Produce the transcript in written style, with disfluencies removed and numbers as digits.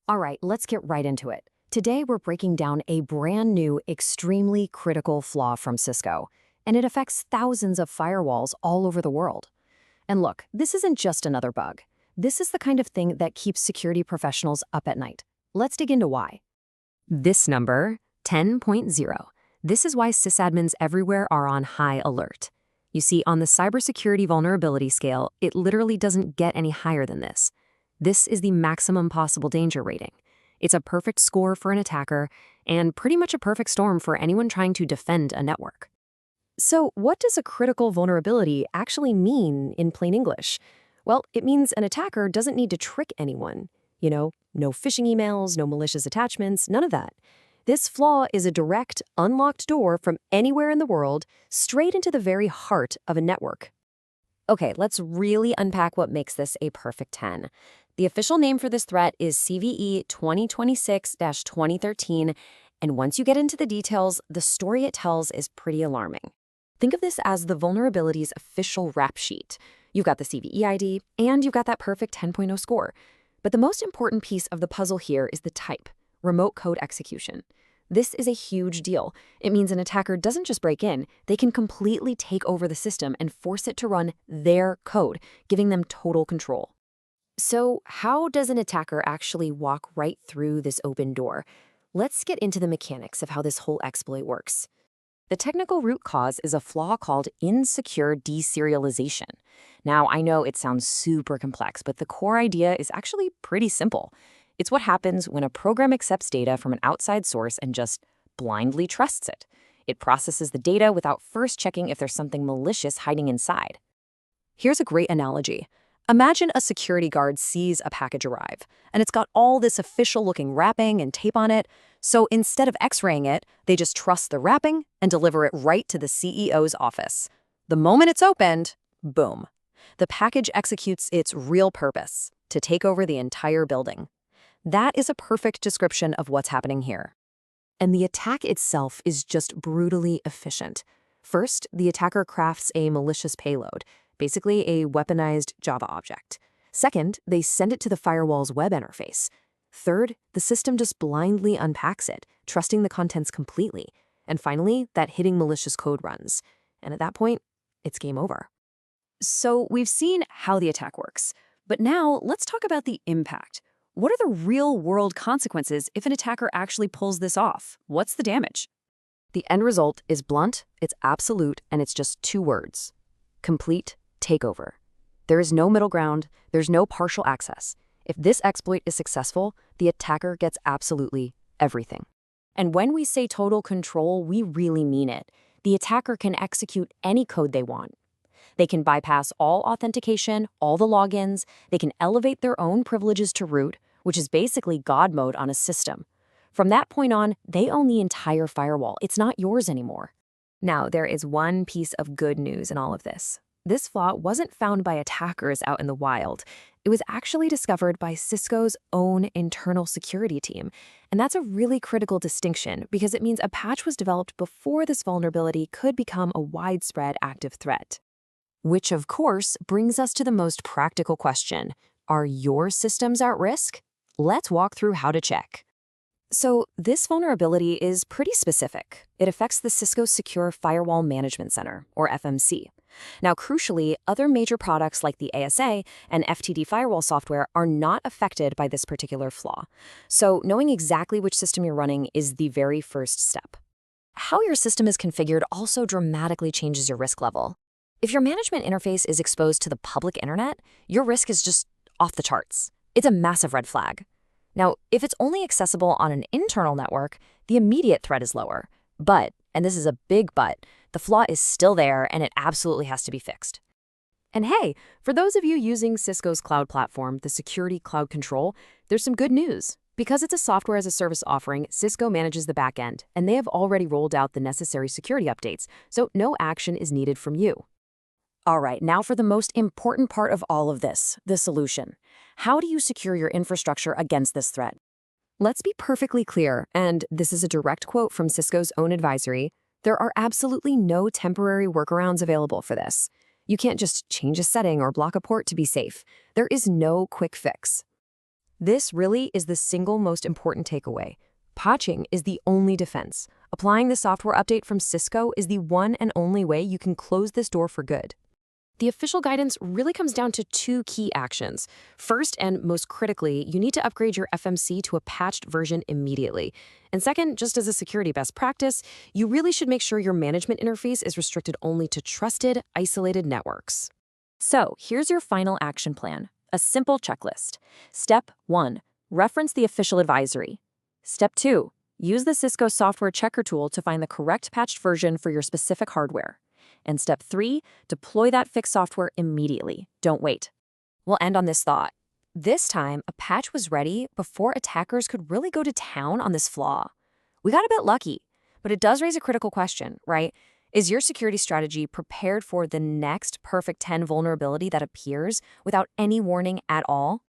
All right, let's get right into it. Today, we're breaking down a brand new, extremely critical flaw from Cisco, and it affects thousands of firewalls all over the world. And look, this isn't just another bug. This is the kind of thing that keeps security professionals up at night. Let's dig into why. This number, 10.0. This is why sysadmins everywhere are on high alert. You see, on the cybersecurity vulnerability scale, it literally doesn't get any higher than this. This is the maximum possible danger rating. It's a perfect score for an attacker, and pretty much a perfect storm for anyone trying to defend a network. So, what does a critical vulnerability actually mean in plain English? Well, it means an attacker doesn't need to trick anyone. No phishing emails, no malicious attachments, none of that. This flaw is a direct, unlocked door from anywhere in the world straight into the very heart of a network. Okay, let's really unpack what makes this a perfect 10. The official name for this threat is CVE 2026-2013, and once you get into the details, the story it tells is pretty alarming. Think of this as the vulnerability's official rap sheet. You've got the CVE ID, and you've got that perfect 10.0 score. But the most important piece of the puzzle here is the type, remote code execution. This is a huge deal. It means an attacker doesn't just break in, they can completely take over the system and force it to run their code, giving them total control. So how does an attacker actually walk right through this open door? Let's get into the mechanics of how this whole exploit works. The technical root cause is a flaw called insecure deserialization. Now, I know it sounds super complex, but the core idea is actually pretty simple. It's what happens when a program accepts data from an outside source and just blindly trusts it. It processes the data without first checking if there's something malicious hiding inside. Here's a great analogy. Imagine a security guard sees a package arrive, and it's got all this official-looking wrapping and tape on it, so instead of x-raying it, they just trust the wrapping and deliver it right to the CEO's office. The moment it's opened, boom. The package executes its real purpose, to take over the entire building. That is a perfect description of what's happening here. And the attack itself is just brutally efficient. First, the attacker crafts a malicious payload, basically a weaponized Java object. Second, they send it to the firewall's web interface. Third, the system just blindly unpacks it, trusting the contents completely. And finally, that hitting malicious code runs. And at that point, it's game over. So we've seen how the attack works. But now, let's talk about the impact. What are the real-world consequences if an attacker actually pulls this off? What's the damage? The end result is blunt, it's absolute, and it's just two words. Complete takeover. There is no middle ground, there's no partial access. If this exploit is successful, the attacker gets absolutely everything. And when we say total control, we really mean it. The attacker can execute any code they want. They can bypass all authentication, all the logins. They can elevate their own privileges to root, which is basically God mode on a system. From that point on, they own the entire firewall. It's not yours anymore. Now, there is one piece of good news in all of this. This flaw wasn't found by attackers out in the wild. It was actually discovered by Cisco's own internal security team. And that's a really critical distinction because it means a patch was developed before this vulnerability could become a widespread active threat. Which, of course, brings us to the most practical question. Are your systems at risk? Let's walk through how to check. So this vulnerability is pretty specific. It affects the Cisco Secure Firewall Management Center, or FMC. Now, crucially, other major products like the ASA and FTD firewall software are not affected by this particular flaw. So knowing exactly which system you're running is the very first step. How your system is configured also dramatically changes your risk level. If your management interface is exposed to the public internet, your risk is just off the charts. It's a massive red flag. Now, if it's only accessible on an internal network, the immediate threat is lower. But, and this is a big but, the flaw is still there and it absolutely has to be fixed. And hey, for those of you using Cisco's cloud platform, the Security Cloud Control, there's some good news. Because it's a software as a service offering, Cisco manages the back end, and they have already rolled out the necessary security updates, so no action is needed from you. All right, now for the most important part of all of this, the solution. How do you secure your infrastructure against this threat? Let's be perfectly clear, and this is a direct quote from Cisco's own advisory, there are absolutely no temporary workarounds available for this. You can't just change a setting or block a port to be safe. There is no quick fix. This really is the single most important takeaway. Patching is the only defense. Applying the software update from Cisco is the one and only way you can close this door for good. The official guidance really comes down to two key actions. First, and most critically, you need to upgrade your FMC to a patched version immediately. And second, just as a security best practice, you really should make sure your management interface is restricted only to trusted, isolated networks. So, here's your final action plan, a simple checklist. Step 1, reference the official advisory. Step 2, use the Cisco software checker tool to find the correct patched version for your specific hardware. And step 3, deploy that fixed software immediately. Don't wait. We'll end on this thought. This time, a patch was ready before attackers could really go to town on this flaw. We got a bit lucky, but it does raise a critical question, right? Is your security strategy prepared for the next perfect 10 vulnerability that appears without any warning at all?